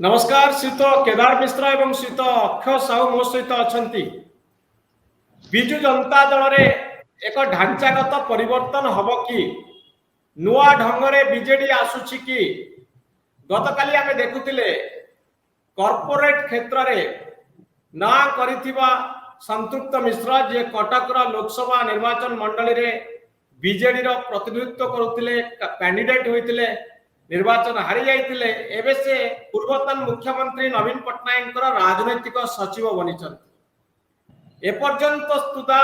नमस्कार श्रीत केदार मिश्र एवं श्रीत अक्षय साहू मो सहित अच्छा विजु जनता दल रे एक ढांचागत परिवर्तन हम कि नुआ ढंगरे बीजेडी आसुची कि गतकाली आमे देखुतिले कॉर्पोरेट क्षेत्र रे ना करिथिबा संतृप्त मिश्र जे कटक लोकसभा निर्वाचन मंडली रे बीजेडी रो प्रतिनिधित्व करुतिले कैंडिडेट होइतिले निर्वाचन हारी जाइतिले एबे से पूर्वतन मुख्यमंत्री नवीन पट्टनायक राजनैतिक सचिव बनी एपर्यंत सुधा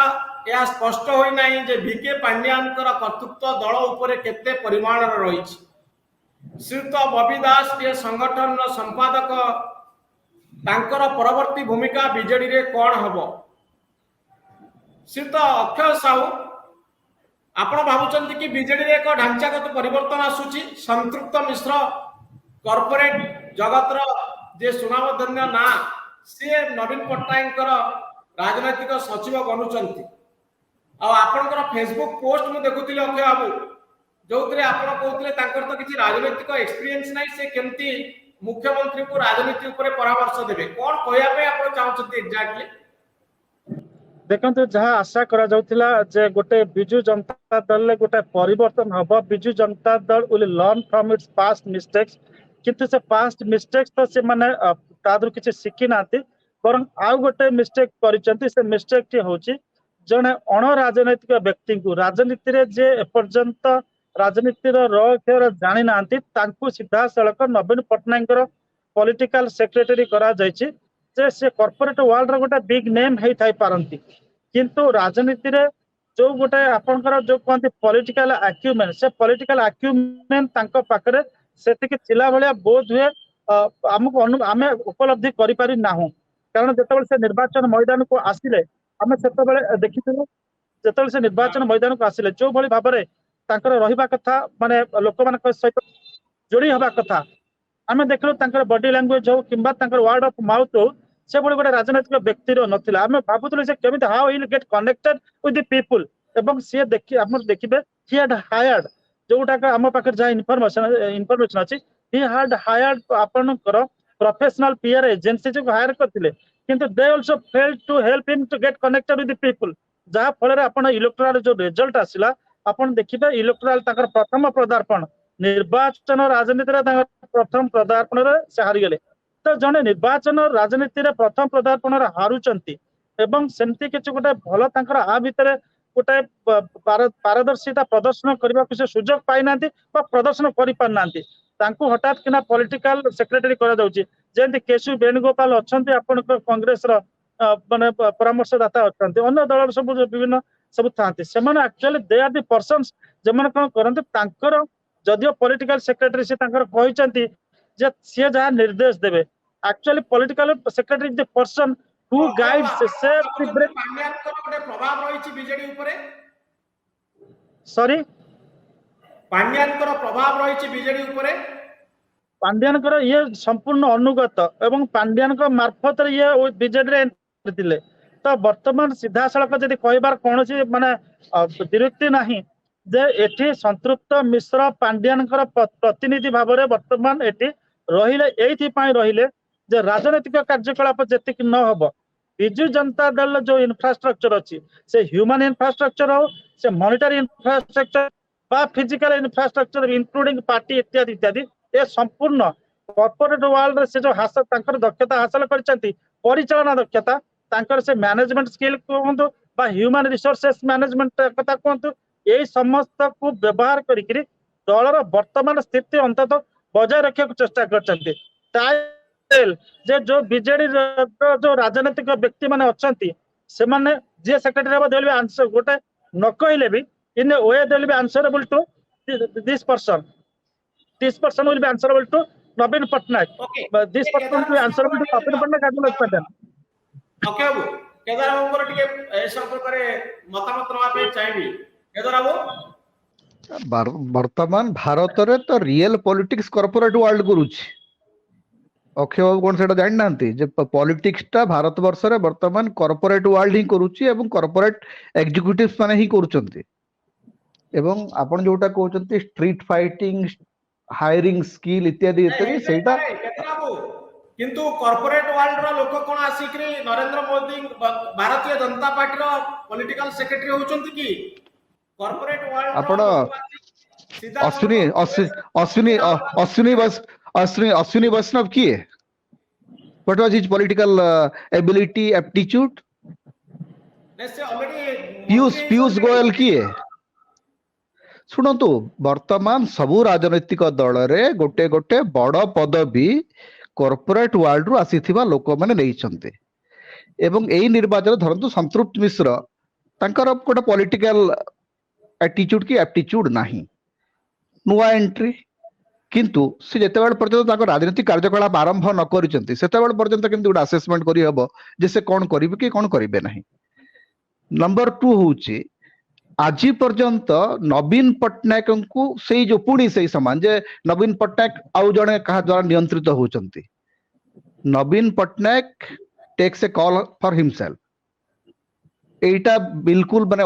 यह स्पष्ट होई नाही जे वीके पांड्यान कर्तृत्व दल उपरे केते परिमाण रही। श्रीयुत बबी दास के संगठन संपादक तांकर परवर्ती भूमिका बीजेडी रे कौन हबो? श्रीयुत अक्षय साहू आपण भावुचंती कि बीजेडी रे एक ढांचागत परिवर्तन आसुची, संतृप्त मिश्र कॉर्पोरेट जगतर जे सुनामधन्य ना सी नवीन पट्टनायक राजनैतिक सचिव बनुचंती। आपणकर फेसबुक पोस्ट मु देखुଥିଲି अक्षय बाबू जोतरे आपण कहउतले तांकर तो किछि राजनैतिक एक्सपीरियंस नाही, से केमती मुख्यमंत्री को राजनीति ऊपर परामर्श देबे कोन कहया पे आपण चाहउछंती एक्जेक्टली? देखते जहाँ आशा करा जाउथिला जे गोटे बिजु जनता दल गोटे परिवर्तन हबो, बिजु जनता दल will learn from its past mistakes, किंतु से पास्ट मिस्टेक्स तो से माने तादर किछि सिखि नांती बरं आउ गोटे मिस्टेक करिसंती। से मिस्टेक टी होची जने अण राजनैतिक व्यक्ति को राजनीति रे जे एपर्यंत राजनीति रो जानि नांती तांकु सीधा सड़क नवीन पट्टनायक पॉलिटिकल सेक्रेटरी करा जायछि जे से कॉर्पोरेट वर्ल्ड रो गोटे बिग नेम हेई थाई पारंती, किंतु राजनीति रे जो गोटे आपनकर जो कहंती पॉलिटिकल अक्यूमेंट, से पॉलिटिकल अक्यूमेंट तांको पाखरे सेतिक चिला भलिया बोध हुए हमको आमे उपलब्धि करि पारि नाहु। कारण जेतेबेले से निर्वाचन मैदान को आसिले आमे सेतेबेले देखिथिलु, जेतेबेले से निर्वाचन मैदान को आसिले जो भली भाबरे तांकर रहिबा कथा माने लोक मानक सहित जोड़ी हबा कथा आमे देखलु, तांकर बॉडी लैंग्वेज हो किंबा तांकर वर्ड ऑफ माउथ हो से बड़ी गोटे राजनैतिक व्यक्ति नथिला। आमे भाबुतले से केमिति how he gate connected with the people एवं से देखि हम देखिबे ही हैड हायर्ड जोटा का हम पाखर जा इनफॉरमेशन अछि, ही हैड हायर्ड आपनकर प्रोफेशनल पीआर एजेंसी जो हायर करथिले, किंतु they also failed to help him to get connected with the people, जहा फल आपण इलेक्टोरल जो रिजल्ट आसिला आपण देखिबे इलेक्टोरल ताकर प्रथम पदार्पण निर्वाचन राजनीति रे ताकर प्रथम पदार्पण रे से हारि गेले। तो जने निर्वाचन राजनीति रे प्रथम पदार्पण रे हारुचंती एवं सेमती किछ गोटे भलो ताकर आ भितरे गोटे पारदर्शिता प्रदर्शन करबा से सुजोग पाई नांती बा प्रदर्शन करि पार नांती, तांकु हठात किना पॉलिटिकल सेक्रेटरी करा जाउची जेंति केशु वेणुगोपाल अछंती आपण कांग्रेस रो माने परामर्शदाता अछंती, अन्य दल सब विभिन्न सब थांती, सेमाने actually they are the persons जेमन कोन करंती तांकर जदियो पॉलिटिकल सेक्रेटरी से तांकर कहिचंती जे से जहा निर्देश देबे, actually political secretary the person who guides से पांड्यान को गोटे प्रभाव रहिछि बीजेडी ऊपर। सॉरी पांड्यान को प्रभाव रहिछि बीजेडी ऊपर। पांड्यान को ये संपूर्ण अनुगत एवं पांड्यान को मार्फत ये बीजेडी रे एंट्री दिले। तो वर्तमान सीधा सड़क जदि कहबार कोनोसी माने दिरुक्ति नाही जे एठी संतृप्त मिश्र पांड्यान प्रतिनिधि भाव में वर्तमान एठी रहिले एथि पई रहिले जे राजनीतिक कार्यकलाप जेतिक न हबो बिजु जनता दल जो इंफ्रास्ट्रक्चर अछि से ह्यूमन इंफ्रास्ट्रक्चर हो, से मॉनिटरी इंफ्रास्ट्रक्चर बा फिजिकल इंफ्रास्ट्रक्चर इंक्लूडिंग पार्टी इत्यादि इत्यादि ए संपूर्ण कॉर्पोरेट वर्ल्ड से जो हासिल तांकर दक्षता हासिल करचंती, परिचालना दक्षता तांकर से मैनेजमेंट स्किल कहंतु बा ह्यूमन रिसोर्सेस मैनेजमेंट कथा कहंतु, यही समस्त को व्यवहार करिकरी दलर वर्तमान स्थिति अंतत बजाय रखा चेष्टा करचंती। जे जो बीजेडी जो राजनीतिक व्यक्ति माने अछंती से माने जे सेक्रेटरी हबो दे विल बी आंसर गोटे न कहले भी in a way they will be answerable to this person will be answerable to Naveen Patnaik, this person will be answerable to Naveen Patnaik. Okay बाबू केदार बाबू टिके ए संपर्क रे मतामत रहा पे चाहिबी केदार बाबू। वर्तमान भारत रे तो रियल पॉलिटिक्स कॉर्पोरेट वर्ल्ड करूची। अक्षय बाबू कौन से जान नांती जे पॉलिटिक्स टा भारत वर्ष रे वर्तमान कॉर्पोरेट वर्ल्ड ही करूची एवं कॉर्पोरेट एग्जीक्यूटिव्स माने ही करूचंती एवं आपण जोटा कहउचंती स्ट्रीट फाइटिंग हायरिंग स्किल इत्यादि इत्यादि सेटा किंतु कॉर्पोरेट वर्ल्ड रो लोक कोन आसिक नरेंद्र मोदी भारतीय जनता पार्टी रो पॉलिटिकल सेक्रेटरी होचंती कि कॉर्पोरेट वर्ल्ड रो आपण लोकवादी सीधा अश्विनी अश्विनी अश्विनी बस अश्विनी वैष्णव किए? What was his political ability aptitude? से ऑलरेडी पीयूष गोयल किए? शुणु वर्तमान सबु राजनैतिक दल रे गोटे गोटे बड़ पदवी कॉर्पोरेट वर्ल्ड रु आसीथिबा लोक माने नेइछन्ते एवं एई निर्वाचन धरंतु संतृप्त मिश्र तांकर गोटे पॉलिटिकल एटीट्यूड की एप्टीट्यूड नाही नुआ एंट्री किंतु से जेतेबेल पर्यंत ताको राजनीतिक कार्यकलाप आरंभ न करिसंती सेतेबेल पर्यंत केमति गोटे असेसमेंट करि हबो जे से कोन करिवे कि कोन करिवे नाही। नंबर 2 होउची आज पर्यंत नवीन पट्टनायक को से जो पुणी से समान जे नवीन पट्टनायक आउ जने कहा द्वारा नियंत्रित होचंती। Naveen Patnaik takes a call for himself एटा बिल्कुल माने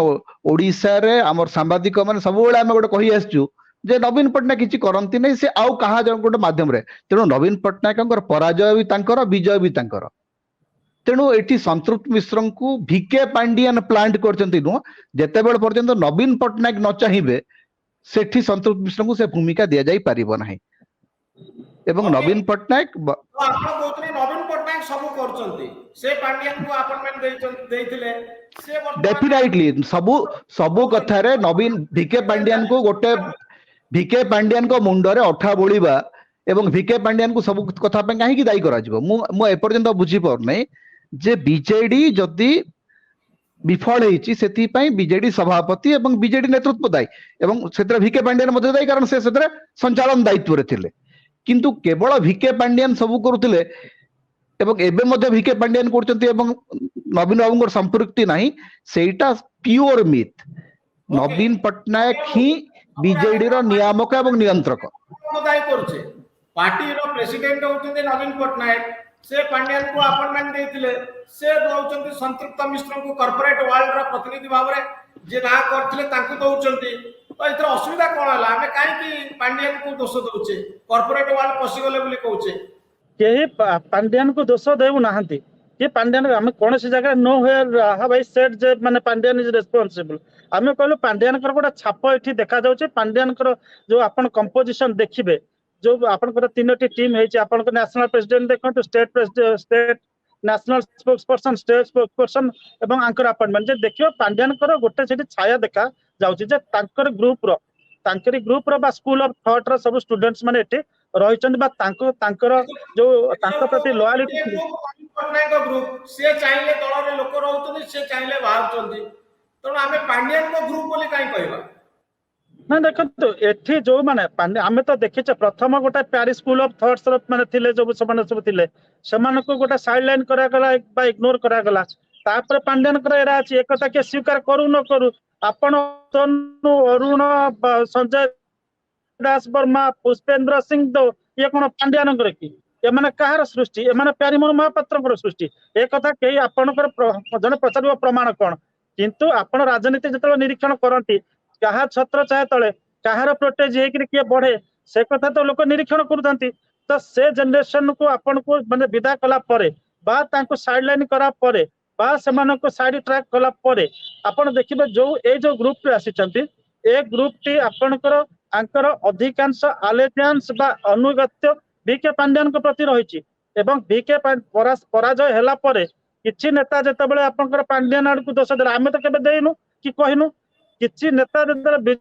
ओडिसा रे हमर सांबादिक माने सब बेले हम गोटे कहि आछू जे नवीन पट्टनायक किछि करंती नै से आउ कहा जन गोटे माध्यम रे तेनो नवीन पट्टनायकंकर पराजय भी तांकर विजय भी तांकर तेणु एटी संतृप्त मिश्र को भिके पांडियन प्लांट करचंती नु जेतेबेल पर्यंत नवीन पट्टनायक न चाहिबे सेठी संतृप्त मिश्र को से भूमिका दिया जाई परिबो नाही एवं नवीन पट्टनायक आपण कोतरी नवीन पट्टनायक सब करचंती से पांडियन को अपॉइंटमेंट देइथिले से डेफिनेटली सबु कथा रे नवीन भिके पांडियन को गोटे भिके पांडियन को मुंडरे अठा बोलिबा एवं भिके पांडियन को सब कथा पे काहे की दायी करा जिवो मु एपर्यंत बुझी पर नै जे बीजेडी जदि विफल हेछि सेति पई बीजेडी सभापति एवं बीजेडी नेतृत्व दायी एवं सेतरे भिके पांडियन मध्ये दायी कारण से सेतरे संचालन दायित्व रे थिले किंतु केवल भिके पांडियन सब करुथिले एवं एबे मध्ये भिके पांडियन करचंती एवं नवीन बाबूंकर संपृक्ति नाही सेटा प्योर मिथ। नवीन पट्टनायक ही बीजेडी रो नियामक एवं नियंत्रक दायी करछे पार्टी रो प्रेसिडेंट होचंती नवीन पट्टनायक से पांड्यान को अपॉइंटमेंट देथिले से दउचंती संतृप्त मिश्र को कॉर्पोरेट वर्ल्ड रो प्रतिनिधि भाव रे जे ना करथिले तांको दउचंती तो इतर असुविधा कोन हला हमें काहे कि पांड्यान को दोष दउचे कॉर्पोरेट वर्ल्ड पसिगले बोली कहउचे केही पांड्यान को दोष देउ नाहंती कि पांड्यान हम कोन से जगह nowhere have I said जे माने पांड्यान इज रिस्पांसिबल आमे कहलो पांड्यान कर गोटा छाप एठी देखा जाउचे पांड्यान कर जो आपण कंपोजिशन देखिबे जो आपनकर तीनोटी टीम है आपन नेशनल प्रेसिडेंट देखो state national spokesperson state spokesperson एवं आंकर अपॉइंटमेंट जे देखियो पांड्यान कर गोटे सेठी छाया देखा जाउची जे तांकर ग्रुप रो बा स्कूल ऑफ थॉट रो सब स्टूडेंट्स माने एठी रहिचंद बा तांकर जो तांकर प्रति लॉयल्टी ग्रुप से चाहिले दल रे लोक रहउतनी से चाहिले बाहरचंदी तो हमें पांड्यान को ग्रुप बोली काई कहबा ना देखो तो एठी जो माने आमे तो देखिचे प्रथम गोटा प्यारी स्कूल ऑफ थॉट्स माने थिले जो सब थिले समान को गोटा साइड लाइन करा गला बा इग्नोर करा गला तापर पांड्यान कर एरा अछि एकता के स्वीकार करू न करू आपण तनु अरुण संजय दास वर्मा पुष्पेंद्र सिंह दो ये कोन पांड्यान कर की ए माने कहार सृष्टि ए माने प्यारी मोर महापात्र कर सृष्टि ए कथा केही आपण कर जने प्रचार प्रमाण कोन किंतु आपण राजनीति जतले निरीक्षण करंती कहा छत्र चाहे तले कहार प्रोटेज हेकि किए बढ़े से कथा तो लोक निरीक्षण करूथंती तो से जनरेशन को आपण को माने विदा कला परे बा तांको साइड लाइन करा परे बा सेमान को साइड ट्रैक कला परे आपण देखिबे जो ए जो ग्रुप रे आसीचंती ए ग्रुप टी आपणकर आंकर अधिकांश अलेजियंस बा अनुगत्य बीके पांड्यान को प्रति रहिछि एवं बीके पराजय हैला परे किछि नेता जते बेले आपणकर पांड्यान आड़ को दोष देला आमे तो केबे देइनु कि कहिनु किछि नेता जते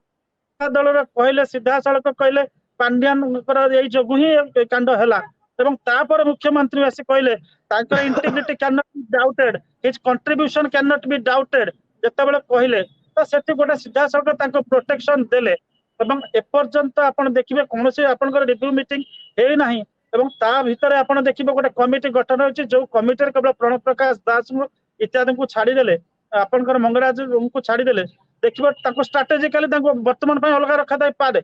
दल रे कहले सीधा सड़क कहले पांड्यान कर जगु ही कांड हैला एवं तापर मुख्यमंत्री आसी कहले तांकर integrity can not be doubted his contribution can not be doubted जते बेले कहले तो सेठी गोटा सीधा सड़क तांको प्रोटेक्शन देले एवं एपर्यंत आपण देखिबे कोनोसी आपनकर रिव्यू मीटिंग हेई नाही एवं ता भितरे आपण देखिबे गोटा कमिटी गठन होछि जो कमिटी रे केवल प्रणव प्रकाश दास इत्यादि को छाड़ी देले आपनकर मंगराज को छाड़ी देले देखिबे तांको स्ट्रेटेजिकली तांको वर्तमान पय अलगा रखा दाई पारे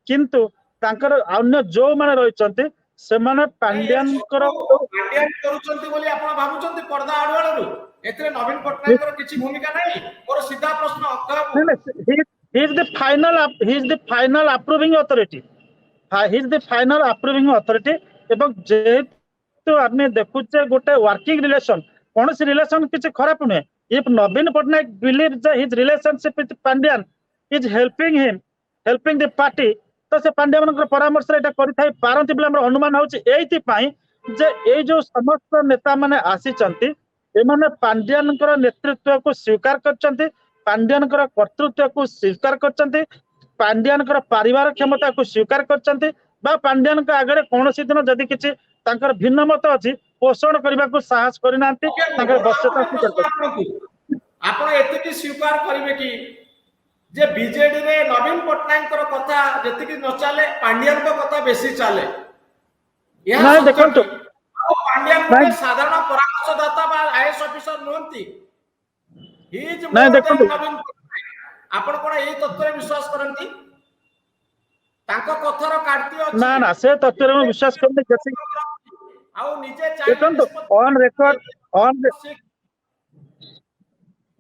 किंतु तांकर अन्य जो माने रहिचंती से माने पांड्यान करूचंती बोली आपण भाबुचंती पर्दा आडवाळू एतरे नवीन पट्टनायक रो किछि भूमिका नाही और सीधा प्रश्न he is the final approving authority एवं जे जेहेतु आम देखुचे गोटे वर्किंग रिलेशन कौन रिलेशन किसी खराब नुहे if Naveen Patnaik believe his relationship with Pandian is helping the party तो से पांड्या मान परामर्श पारती बोले अनुमान होती जे ये जो समस्त नेता माने आसीचंती एमाने पांड्यान नेतृत्व को स्वीकार करचंती पांड्यान कर्तृत्व को स्वीकार करचंती पांड्यान पारिवारिक क्षमता को स्वीकार करचंती बा पांड्यान आगे कौन दिन जदि किसी भिन्न मत अच्छी पोषण करने को साहस करना बश्यता आपण एतिकी स्वीकार करिवे कि जे बीजेडी रे नवीन पट्टनायक कथा जतिकी न चले पांड्यान को कथा बेसी चले नहीं देखंतु पांड्यान गोटे साधारण परामर्शदाता बा आईएएस ऑफिसर नहंती ही इज नहीं देखंतु नवीन आपण कोन एई तत्व रे विश्वास करंती तांको कथार काटती अछि ना ना से तत्व रे विश्वास करने जति आ निजे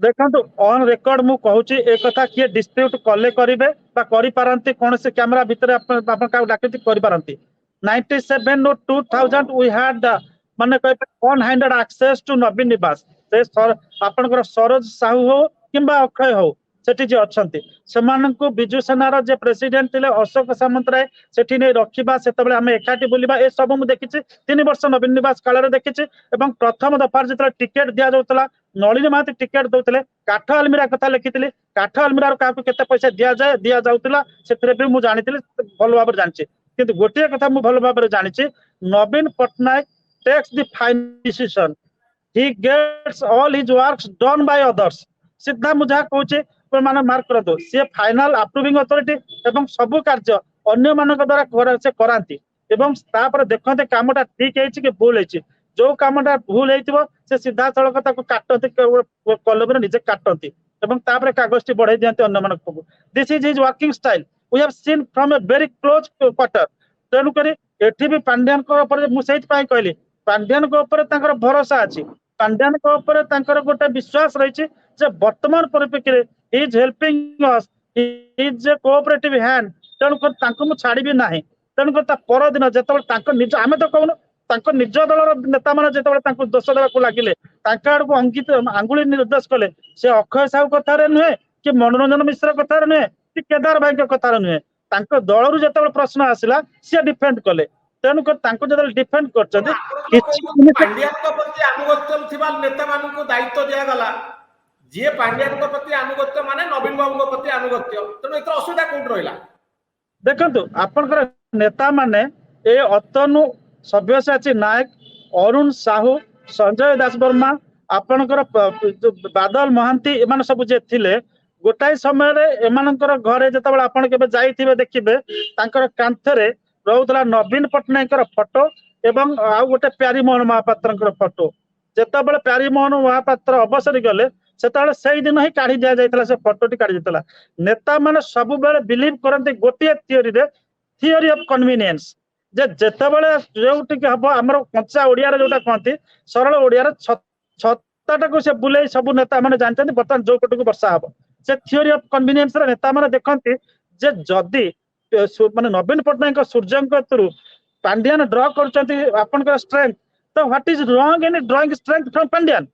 देखंतु ऑन रेकॉर्ड मु कहूची एक कथा किए डिस्प्यूट कले करिवे बा करि पारंती कोन से कैमरा भीतर अपन का डाकती करि पारंती 97 नो 2000 वी हैड माने कहबे ऑन हैंडेड एक्सेस टू नवीन निवास से आपनकर सरोज साहू हो किंबा अक्षय हो सेठी जे अछंती सेमाननको बिजु सेनार जे प्रेसिडेंट थिले अशोक सामंतराय सेठी नै रखिबा सेतबेले हम एकाठी बोलिबा ए सब मु देखिछि 3 वर्ष नवीन निवास काल रे देखिछि एवं प्रथम दफार जेतला टिकट दिया जाउतला नलिनी महाती टिकट दउतले काठ अलमीरा कथा लिखिथिले काठ अलमीरा रो काकू केते पैसा दिया जाउतला सेथरे भी मु जानिथिले भल भाबरे जानछि किंतु गोटे कथा मु भल भाबरे जानिछि Naveen Patnaik takes the final decision he gets all his works done by others सीधा मु जहा कहूछि माने मार्क कर दो सी फाइनल अप्रूविंग अथॉरिटी एवं सब कार्य अन्य मानक द्वारा से करांती एवं तापर देखते कामटा ठीक है कि भूल है जो कामटा भूल है से सीधा सड़क काटती कलम निजे काटती एवं तापर कागज बढ़ाई दियंती अन्य मानक this is his working style we have seen from a very close quarter तेणुक एठी भी पांड्यान मुझे कहली पांड्यान भरोसा अच्छी पांड्यान गोटे विश्वास रही वर्तमान परिप्रेक्षी is helping us is a cooperative hand तेणुकर छाड़ी ना तेणुकर परदिन जो निज आम तो कहून निज दल नेता मैंने जो दोष देवाक लगिले आड़क अंकित आंगुली निर्देश कले से अक्षय साहू कथार नुहे कि मनोरंजन मिश्र कथार नुहे कि केदार भाई कथार नुहे दल जो प्रश्न आसला सी डिफेंड कले तेणुकर जो डिफेंड कर नेता मानक दायित्व दिगला जी पांड्यान प्रति आनुगत्य माने नवीन बाबू प्रति आनुगत्य तेणु एत असुविधा कौट रहा देखु आपनकर नेता माने ए अतनु सभ्यसाची नायक अरुण साहू संजय दास वर्मा आपनकर बादल महांती एमान सब जे थिले गोटाई समय रे एमानकर घरे जतबेला आपन केबे जाईथिबे देखिबे तांकर कांथरे रहउतला नवीन पट्टनायकर फोटो एवं आ गोटे प्यारीमोहन महापात्रकर फोटो जतबेला प्यारीमोहन महापात्र अवसर गले से दिन ही काढ़ी दि जाता से फोटोटी काढ़ी जाता नेता मैंने सब बेले बिलीव करते गोटे थियोरी ऑफ कन्वीनियंस जे जेतेबेले जो हम आमर कंचा ओडिया जोटा कहती सरल ओडिया छत्ता को से बुले सब नेता मैंने जानते बर्तमान जो पट को वर्षा हम से थियोरी ऑफ कन्वीनियंस नेता मैंने देखती जे जदि माने नवीन पट्टनायक सूर्य थ्रू पांड्यान ड्र कर स्ट्रेंथ तो what is wrong in drawing strength from Pandian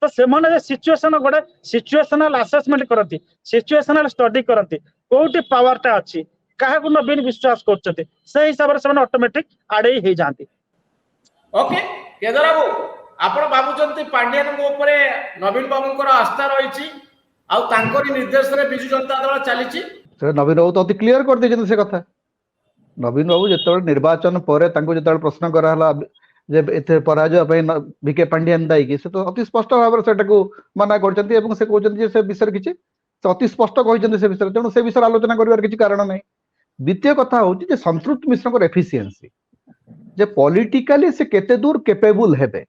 तो से सिचुएशन गोटे सिचुएशनल असेसमेंट करती सिचुएशनल स्टडी करती कोठी पावरटा अच्छी क्या नवीन विश्वास कर हिसाब से ऑटोमेटिक आड़े ही जाती ओके केदार बाबू आपण भाबुचंती पांड्यान ऊपर नवीन बाबू आस्था रही निर्देश रे बिजु जनता दल चली नवीन बाबू तो अति क्लियर कर दे से कथा नवीन बाबू जो निर्वाचन पर प्रश्न कराला जे एते पराजय विके पांड्यान दायी कि से तो अति स्पष्ट भाव से मना कर से कहते से विषय किसी अति स्पष्ट कहते से विषय तेणु से विषय आलोचना करिवार किसी कारण नहीं द्वितीय कथा हूँ संतृप्त मिश्र एफिशिएंसी जे पॉलिटिकली से केते दूर केपेबल हेबे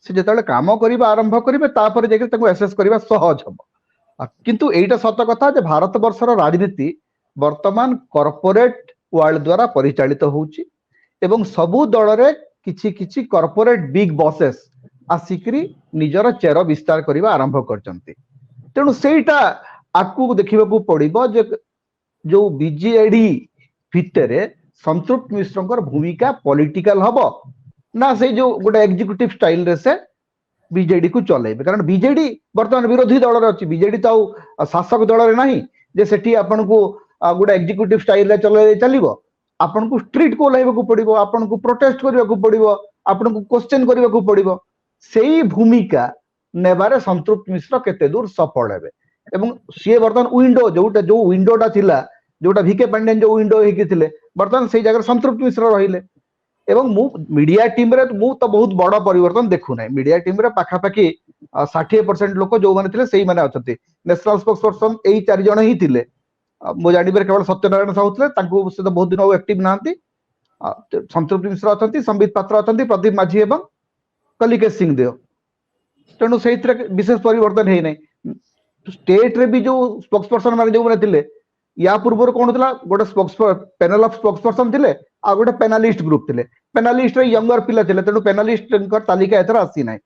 से जेतेबेले काम करिबा आरंभ करिबे तापर जेके ताको एसेस करिबा सहज हबो किंतु एटा सत कथा जे भारत वर्षर राजनीति वर्तमान कॉर्पोरेट वर्ल्ड द्वारा परिचालित होउची एवं सबु दल रे किछि किछि कॉर्पोरेट बिग बॉसेस आसिकरी निजर चेर विस्तार करबा आरंभ करचंती तेणु सेटा आकु देखिबाकू पड़िबो जे जो बीजेडी भितरे संतृप्त मिश्रंकर भूमिका पॉलिटिकल हबो ना से जो गोटे एग्जीक्यूटिव स्टाइल रे से बीजेडी को चलेबे कारण बीजेडी वर्तमान विरोधी दल रे अछि बीजेडी तो शासक दल रे नाही जे सेठी आपन को गोटे एग्जीक्यूटिव स्टाइल रे चले चलिबो आपन को स्ट्रीट को लाइबा को पड़िबो आपन को प्रोटेस्ट करबा को पड़िबो आपन को क्वेश्चन करबा को पड़िबो सेही भूमिका नेबारे संतृप्त मिश्र केते दूर सफल हेबे एवं सी वर्तमान विंडो जो विंडोटा थिला जोटा भिके पांडेन जो विंडो हेकि थिले वर्तमान सेही जगह संतृप्त मिश्र रहिले एवं मु मीडिया टीम रे मु तो बहुत बड़ परिवर्तन देखु नै मीडिया टीम रे पाखा पाखी 60% लोक जो माने थिले सेही माने अछथि नेशनल स्पोक्स पर्सन एही 4 जण ही थिले मु जानि बेर केवल सत्यनारायण साहू थिले तांको से तो बहुत दिन एक्टिव नांती संतृप्त मिश्र अछथि संबित पात्र अछथि प्रदीप माझी एवं कलिकेश सिंह देव तेणु से विशेष परिवर्तन है नहीं स्टेट रे भी जो स्पोक्स पर्सन माने जो माने थिले या पूर्व कौन था गोटे spokes panel of spokes person थिले आ गोटे पेनालिस्ट ग्रुप थिले पेनालिस्ट रे यंगर पिला थिले तेणु पेनालिस्ट तालिका एथर आसी नाही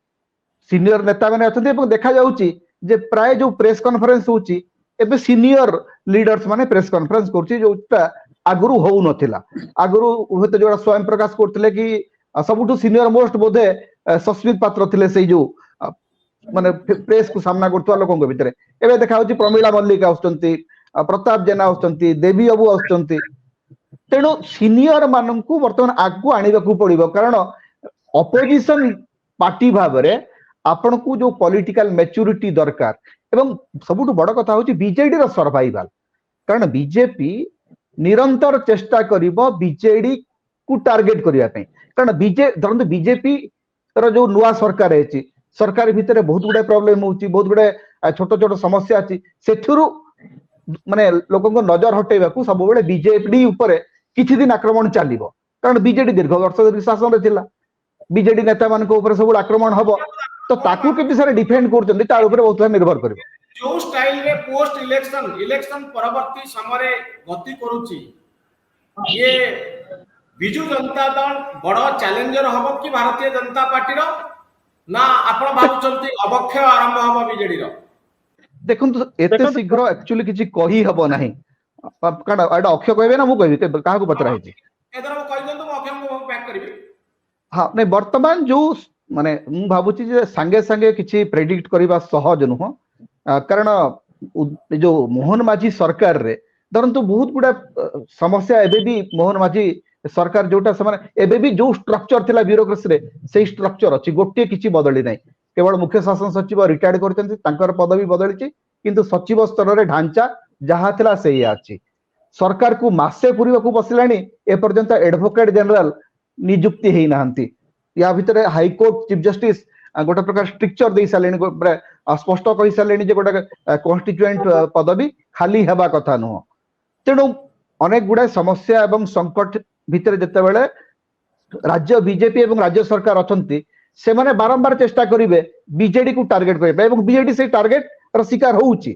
सीनियर नेता माने अछथि एवं देखा जाउची जे प्राय जो प्रेस कॉन्फ्रेंस होची एबे सीनियर लीडर्स माने प्रेस कॉन्फ्रेंस करची जोटा आगुरु होउ नथिला आगुरु होते जोड़ा स्वयं प्रकाश करथिले कि सबुठु सीनियर मोस्ट बोधे सस्मित पात्र थिले सेही जो माने प्रेस को सामना करथुआ लोकन भितर एबे देखा होची प्रमिला मल्लिक आउचंती प्रताप जेना आउचंती देवी बाबू आउचंती तेणु सीनियर माननकु वर्तमान आगु आनिबा को पड़िबो कारण ऑपोजिशन पार्टी भाबरे आपण को जो पॉलिटिकल मैच्योरिटी दरकार एवं सबुठु बड़ कथा होची बीजेडी रो सर्वाइवल कारण बीजेपी निरंतर चेष्टा करिबो बीजेडी को टार्गेट करिया पई कारण बीजेपी रो जो नुआ सरकार है सरकार भितर बहुत गुडे प्रॉब्लम होची बहुत गुडे छोट छोट समस्या अछि सेथुरु माने लोकन को नजर हटेबा को सब बेले बीजेडी ऊपर किछि दिन आक्रमण चलिबो कारण बीजेडी दीर्घ वर्ष धरि शासन रे थिला बीजेडी नेता मान को ऊपर सब आक्रमण हबो तो ताकू केति सारे डिफेंड करचंदी तार ऊपर बहुत निर्भर करबो जो स्टाइल रे पोस्ट इलेक्शन परवर्ती समय गति करूची ये बिजू जनता दल बड़ चैलेंजर हबो कि भारतीय जनता पार्टी रो ना आपण भाबुचंती अवक्षय आरंभ हबो बीजेडी रो देखुन तो एते शीघ्र एक्चुअली किछि कहि हबो नाही कारण एटा अक्षय कहबे ना मु कहबी काहा को पत्र आइछि एदर मु कहि दंतु मु अक्षय को पैक करबी हां नै वर्तमान जो माने मु भाबुची जे संगे संगे किछि प्रेडिक्ट करबा सहज नुह कारण जो मोहन माझी सरकार रे धरंतु बहुत गुडा समस्या एबे भी मोहन माझी सरकार जोटा से एबे भी जो स्ट्रक्चर थिला ब्यूरोक्रेसी रे सेही स्ट्रक्चर अछि गोटे किछि बदली नै केवल मुख्य शासन सचिव रिटायर्ड करचंती तांकर पदवी बदलिछि किंतु सचिव स्तर रे ढांचा जहा थिला सेही अछि सरकार को मासे पुरीवा को बसिलानी ए पर्यंत एडवोकेट जनरल नियुक्ति हेई नाहंती या भितरे हाई कोर्ट चीफ जस्टिस गोटे प्रकार स्ट्रक्चर दे सालेनी स्पष्ट कहि सालेनी जे गोटे कॉन्स्टिट्यूएंट पदवी खाली हेबा कथा नुह तेणु अनेक गुडा समस्या एवं संकट भितर जते बेले राज्य बीजेपी एवं राज्य सरकार अछंती से माने बारंबार चेष्टा करिवे बीजेडी को टार्गेट करिवे एवं बीजेडी से टार्गेट र शिकार होउची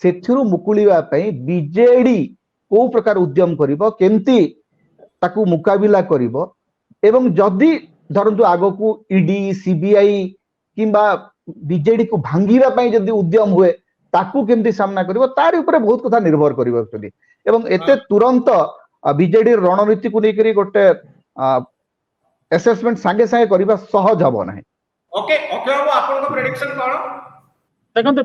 सेथिरु मुकुलिवा पई बीजेडी को प्रकार उद्यम करिवो केमती ताकू मुकाबिला करिवो एवं जदी धरंतु आगो को ईडी सीबीआई किंबा बीजेडी को भांगीरा पई जदी उद्यम हुए ताकू केमती सामना करिवो तार ऊपर बहुत कथा निर्भर करिवो एक्चुअली एवं एते तुरंत बीजेडी रणनीति को लेकरी गोटे असेसमेंट संगे संगे करबा सहज हबो नाही ओके ओके बाबू आपन को प्रेडिक्शन कोन देखंतु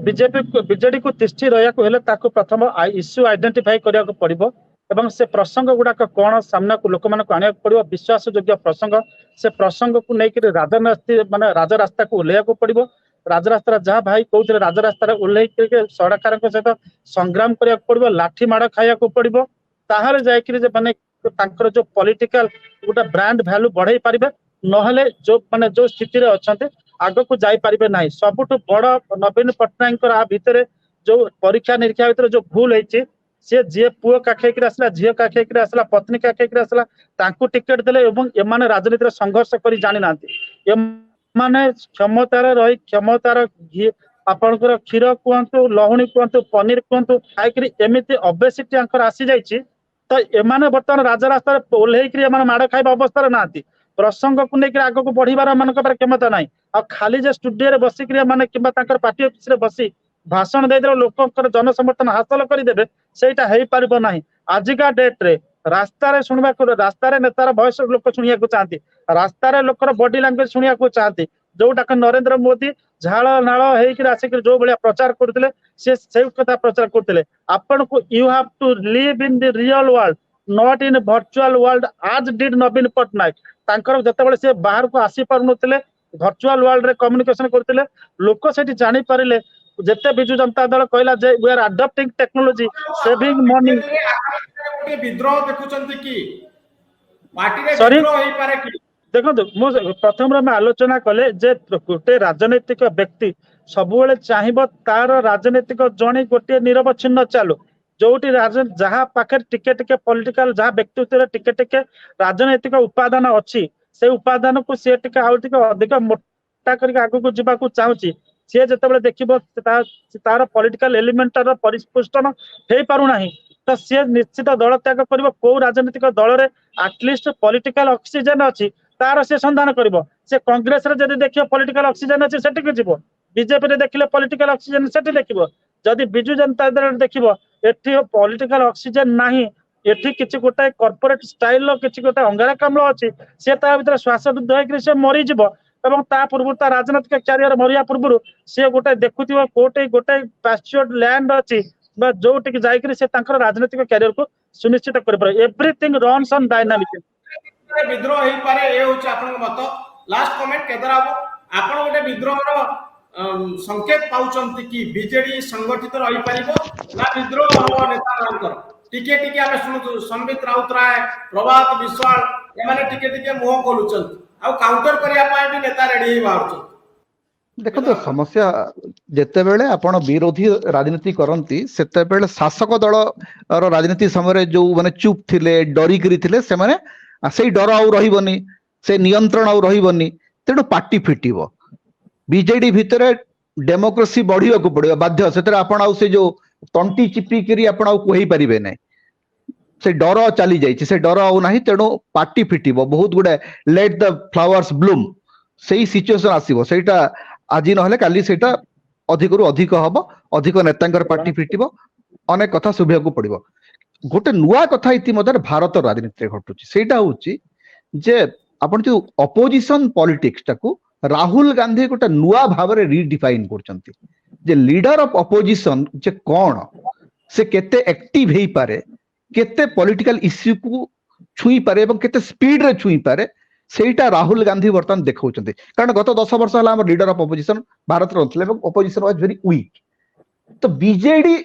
बीजेडी को तिष्ठी रहया को हेले ताको प्रथम इश्यू आइडेंटिफाई करिया को पड़िबो एवं से प्रसंग गुडा कोन सामना को लोक मान को आनिया पड़िबो विश्वास योग्य प्रसंग से प्रसंग को नै कि राजनीति माने राजरास्ता को उल्लेया को पड़िबो राजरास्ता जहाँ भाई कहते राजरास्ता उल्लेख करके सरकार सहित संग्राम करिया को पड़िबो लाठी माड़ खाया को पड़िबो ताहारे जायकरी जे माने तांकर जो पॉलिटिकल गोटा ब्रांड वैल्यू बढ़ाई पारिबे नहले जो माने जो स्थिति रे अछंते आगो को जाई पारिबे नाही सबुठु बड़ नवीन पटनायक आ भितरे जो परीक्षा निरीक्षा भितरे जो भूल होईची से जे पुओ काखेकरी आसला झियो काखेकरी आसला पत्नी काखेकरी आसला तांको टिकट देले एवं एमाने राजनीति रे संघर्ष करी जानि नांती एमाने क्षमतार रही क्षमतार आपनकर क्षीर कुहतु लहुणी कुहतु पनीर कुहतु खाइकरी एमिति ओबेसिटी आंकर आसी जाईची तो एमाने बर्तमान राजरास्ता ओल्हेकरी एमाने माड़ खाइबा अवस्था नांती प्रसंग को लेकर आग को बढ़िबार मानक पर क्षमता नाही आ खाली जे स्टूडियो रे बसी क्रिया माने किबा तांकर पार्टी ऑफिस रे बसी भाषण दे देले लोककर जन समर्थन हासिल करि देबे सेटा हेई पारिबो नाही आजिका डेट रे रास्ता रे सुनबा को रास्ता रे नेतार भॉइस लोक सुनिया को चाहती रास्तार लोकर बॉडी लैंग्वेज शुणा चाहती जोटा नरेंद्र मोदी झाल नाल होकर आसिक जो भाया प्रचार करते से कथा प्रचार करते आपण को you have to live in the real world not in virtual world आज डिड नवीन पट्टनायक तांकर जतबेले से बाहर को आसी पारु नथिले वर्चुअल वर्ल्ड रे कम्युनिकेशन करते लोक से जानी पारिले जेते बिजु जनता दल कहला जे we are adopting technology saving money गोटे विद्रोह देखुचंती कि पार्टी रे Sorry? विद्रोह होई पारे कि देखो मो प्रथम में आलोचना कले जे गोटे राजनैतिक व्यक्ति सबुबले चाहिबो तार राजनैतिक जणे गोटे निरवच्छिन्न चालू जोटी जहाँ पाखे टिके टिके पॉलिटिकल जहाँ व्यक्तित्व टिके टिके राजनैतिक उपादान अच्छी से उपादान को सी टिके आउ टिके अधिक मोटा करके आगु जावाक चाहूँगी सी जिते देखिबो तार पॉलिटिकल एलिमेंटर परिपुष्टन हो पारुना तो सी निश्चित दल त्याग कर कौ राजनीतिक दल में आटलिस्ट पॉलिटिकल ऑक्सीजन अच्छी तार से संधान करिवो से कांग्रेस रे जदि देखियो पॉलिटिकल ऑक्सीजन अछि सेठी के जीवो बीजेपी रे देखिले पॉलिटिकल ऑक्सीजन सेठी देखिबो जदि बिजु जनता दल देखिबो एठी पॉलिटिकल ऑक्सीजन नाही एठी किछि गोटा कॉर्पोरेट स्टाइल रो किछि गोटा अंगारकाम्ल अछि से ता भीतर श्वासरुद्ध होय से मरि जीवो एवं ता पूर्व ता राजनीतिक कैरियर मरिया पूर्व से गोटे देखुथिबो कोटे गोटे पास्चर्ड लैंड अछि बा जोटिक जायकरी से तांकर राजनीतिक कैरियर को सुनिश्चित कर पर एवरीथिंग रन्स ऑन डायनामिक विद्रोह होई पारे ए होछ आपन मत लास्ट कमेंट केदरा आपन गोटे विद्रोह रो संकेत पाउचंती कि बीजेडी संगठित रही पारिबो ना विद्रोह हो नेता मानकर टिके टिके आमे सुनु संबित राउतराय प्रभात विश्वाल एमाने टिके टिके मुह खोलुचंती आ काउंटर करिया पाए भी नेता रेडी ही बाहरचंती देखो तो समस्या जेते बेले आपण विरोधी राजनीति करंती सेते बेले शासक दल रो राजनीति समय जो माने चुप थिले डरी करी थिले से माने से डर आउ रहिबनी से नियंत्रण आउ रहिबनी तेणु पार्टी फिटिबो बीजेडी भितर डेमोक्रेसी बढ़िया को पड़ियो बाध्य से आपण आउ से जो तंटी चिपी करी आपण आउ कहि परिबे नै से डर चली जाइछि से डर आउ नाही तेणु पार्टी फिटिबो बहुत गुडे लेट द फ्लावर्स ब्लूम सेही सिचुएशन आसीबो सेटा आज नहले काली सेटा अधिक रु अधिक हबो अधिक नेतांकर पार्टी फिटिबो अनेक कथा सुभिया को पड़िबो गोटे नुआ कथा इतिमध्ये भारत राजनीति घटुची सेटा होची जे आपण जो अपोजिशन पॉलिटिक्स टाकू राहुल गांधी गोटे नुआ भाव रे रीडिफाइन करचंती जे लीडर ऑफ अपोजिशन जे कोन से केते एक्टिव हेई पारे केते पॉलिटिकल इश्यू को छुई पारे एवं केते स्पीड रे छुई पारे सेटा राहुल गांधी वर्तमान देखौचंती कारण गत 10 वर्ष हला हमर लीडर ऑफ अपोजिशन भारत रे होतले एवं अपोजिशन वाज वेरी वीक तो बीजेडी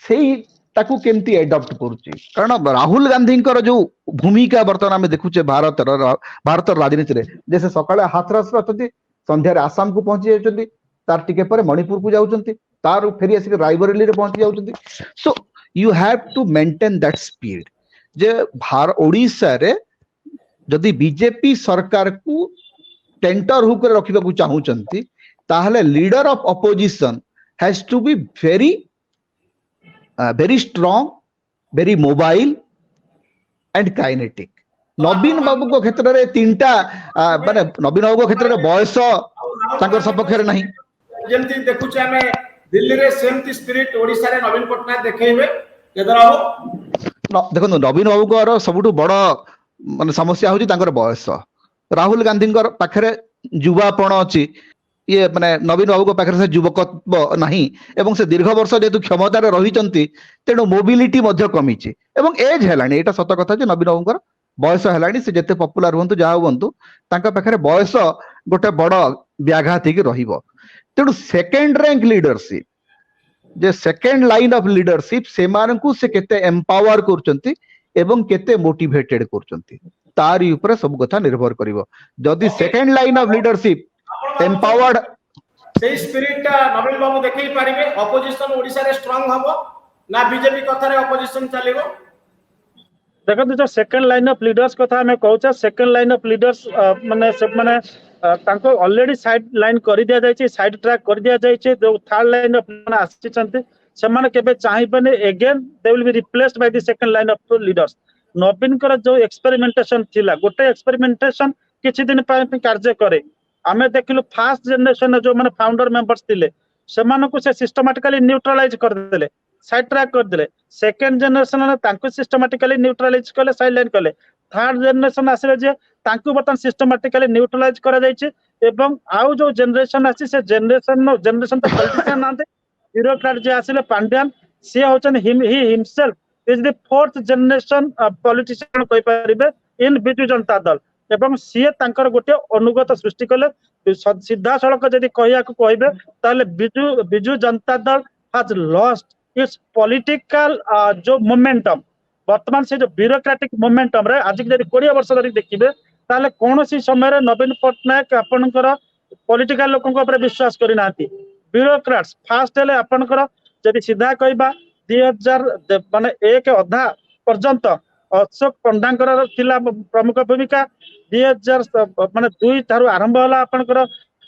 सेही ताकू केमती एडॉप्ट करूची कारण राहुल गांधी जो भूमिका वर्तमान आम देखुचे भारत राजनीति रे जैसे सकाळे हाथरस रचती संध्यारे आसाम को पहुंची जाउचंती तार टिके परे मणिपुर को जाउचंती तार फेरी आसिक रायबरेली रे पहुंची जाउचंती so you have to maintain that speed जे ओडिशा रे जदि बीजेपी सरकार को टेंटर हुक रे रखिबा को चाहूचंती ताहले leader of opposition has to be very strong, very mobile and kinetic. Naveen Babu को क्षेत्र रे तीनटा माने नवीन बाबू को क्षेत्र रे बयस तांकर सपक्ष रे नहीं जेमती देखुचे हमें दिल्ली रे सेमती स्पिरिट ओडिसा रे नवीन पटनायक देखेइबे केदरा हो देखो नवीन बाबू को सबुठु बड़ माने समस्या होची तांकर बयस राहुल गांधी पाखरे युवापण अछि ये माने नवीन बाबू को पाखरे से युवकत्व नहीं एवं से दीर्घ वर्ष जेतु क्षमता रे रहिचंती तेणु मोबिलिटी मध्य कमीची एवं एज हेलानी एटा सत कथा जे नवीन बाबूकर बयस हेलानी से जेते पॉपुलर हुंतु जहा हुंतु तांका पाखरे बयस गोटे बड़ व्याघात कि रहिबो तेणु second rank leadership J second line of leadership से मानकु से केते एम्पावर करचंती एवं केते मोटिवेटेड करचंती तारी ऊपर सब कथा निर्भर करिवो जदी second line of leadership empowered से स्पिरिट नवीन बाबू देखै पारिबे अपोजिशन ओडिसा रे स्ट्रांग हबो ना बीजेपी कथा रे अपोजिशन चलेबो देखो जो सेकंड लाइन ऑफ लीडर्स कथा हमें कहूचा सेकंड लाइन ऑफ लीडर्स माने तांको ऑलरेडी साइड लाइन कर दिया जायछि साइड ट्रैक कर दिया जायछि जो थर्ड लाइन ऑफ माने आछिचंती सेमाने केबे चाहिबने again they will be replaced by the second line of leaders Naveen कर जो एक्सपेरिमेंटेशन थिला गोटे एक्सपेरिमेंटेशन किछि दिन ପାଇଁ कार्य करे आमे देखिलु फास्ट जनरेशन जो माने फाउंडर मेंबर्स थिले सेमाने को से सिस्टमैटिकली न्यूट्रलाइज कर देले साइड ट्रैक कर देले सेकंड जनरेशन ने तांको सिस्टमैटिकली न्यूट्रलाइज करले साइड लाइन करले थर्ड जनरेशन आसिले जे तांकु बर्तन सिस्टमैटिकली न्यूट्रलाइज करा जायछि एवं आउ जो जनरेशन आछि से जनरेशन तो पॉलिटिशियन नांते ब्यूरोक्रेट जे आसिले पांड्यान से होचन he himself is the fourth generation politician कहि परिबे इन बिजु जनता दल एवं सी तांकर गोटे अनुगत सृष्टि कले सीधा सड़क जदि कहिया को कहबे ताले बिजु जनता दल हैज लॉस्ट इट्स पॉलिटिकल जो मोमेंटम वर्तमान से जो ब्यूरोक्रेटिक मोमेंटम रे आज जदि 20 वर्ष धरि देखिबे ताले कोनोसी समय रे नवीन पटनायक आपनकर पॉलिटिकल लोकन को ऊपर विश्वास करि नांती ब्यूरोक्रेट्स फास्ट हेले आपनकर जदि सीधा कहबा 2000 माने एक अधा पर्यंत अशोक पंडांकर थिला प्रमुख भूमिका 2000 माने 2 थारु आरंभ होला आपनकर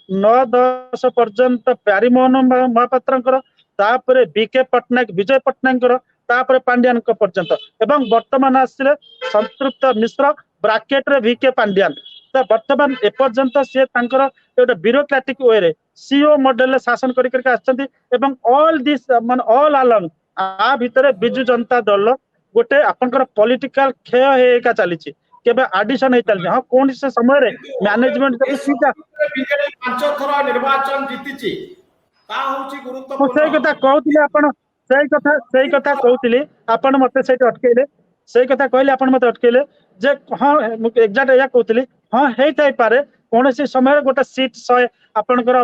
9-10 पर्यंत प्यारीमोहन महापात्रंकर तापरे बीके पटनायक विजय पटनायकर तापरे पांड्यान पर्यंत एवं वर्तमान आसिले संतृप्त मिश्र ब्राकेट रे वीके पांड्यान तो वर्तमान एपर्यंत से तांकर एटा ब्यूरोक्रेटिक वे रे सीओ मॉडल रे शासन करि करि आछंती एवं ऑल दिस मान ऑल अलोंग आ भितरे बिजु जनता दल गोटे आपनकर पॉलिटिकल खेय हेका चलीछि केबे एडिशन हे चलछि हां कोन से समय रे मैनेजमेंट बीजेडी 5 थरा निर्वाचन जीतिछि ता होछि गुरुत्वपूर्ण सेई कथा कहउतिले आपण सेई कथा कहउतिले आपण मते सेठी अटकेले सेई कथा कहले आपण मते अटकेले जे हां एग्जैक्ट या कहउतिले हां हेइ थाइ पारे कोनोसी समय गोटे सीट 100 आपनकर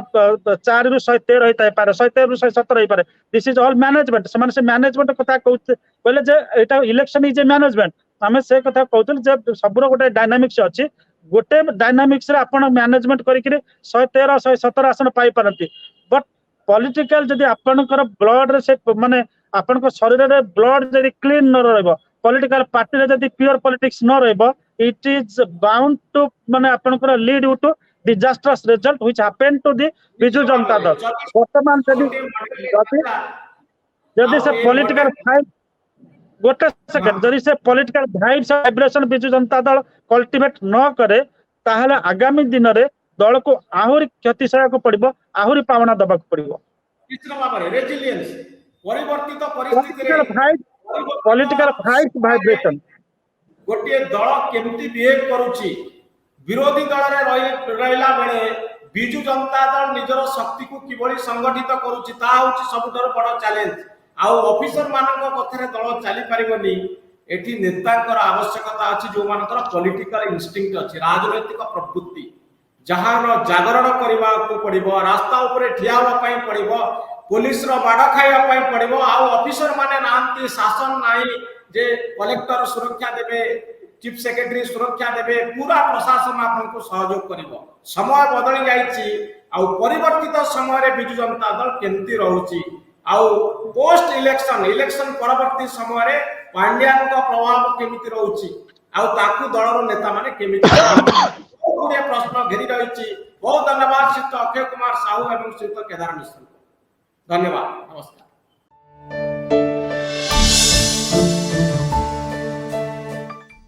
4 रु 113 होई थाइ पारे 113 रु 117 होई पारे दिस इज ऑल मैनेजमेंट से मैनेजमेंट कथा कहले जे एटा इलेक्शन इज ए मैनेजमेंट हमें से कथा कहउतिल जे सबरो गोटे डायनामिक्स अछि गोटे डायनामिक्स रे आपण मैनेजमेंट करि कि 113 117 आसन पाई पारंती बट पॉलिटिकल जदि आपनकर ब्लड रे से माने आपनकर शरीर रे ब्लड जदि क्लीन न रहबो पॉलिटिकल पार्टी रे जदि प्योर पॉलिटिक्स न रहबो इट इज बाउंड टू माने आपनकर lead you to disastrous result which happen to the Biju Janata Dal वर्तमान जदि से पॉलिटिकल फाइट गोटे सेकंड जदि से political vibes vibration Biju Janata दल कल्टिवेट न करे ताहले आगामी दिन रे दल को आहुरी क्षति सहक पड़िबो आहुरी पावना दबाक पड़िबो किछन बाबरे रेजिलियंस परिवर्तित परिस्थिति रे पॉलिटिकल फाइट वाइब्रेशन गोटे दल केमती बिहेव करूची विरोधी दल रे रहिला बेले बिजु जनता दल निजर शक्ति को किबळी संगठित करूची ता होची सबुठर बड़ चैलेंज आउ ऑफिसर मानक कथरे दल चली परिबनी एठी नेताकर आवश्यकता अछि जो मानकर पॉलिटिकल इंस्टिंक्ट अछि राजनैतिक प्रवृत्ति जहार जागरण करबा को पड़िबो रास्ता ऊपर ठिया होबा पई पड़िबो पुलिस रो बाड़ खाइबा पई पड़िबो आउ ऑफिसर माने नांती शासन नाही जे कलेक्टर सुरक्षा देबे चीफ सेक्रेटरी सुरक्षा देबे पूरा प्रशासन आपन को सहयोग करिवो समय बदली जाईची आउ परिवर्तित समय रे बिजु जनता दल केंती रहउची आउ पोस्ट इलेक्शन परवर्ती समय रे पांड्यान का प्रभाव केमिति रहउची आउ ताकू दलर नेता माने केमिति पूरे प्रश्न घेरी रही बहुत धन्यवाद श्री अक्षय कुमार साहू एवं श्री केदार मिश्र धन्यवाद नमस्कार।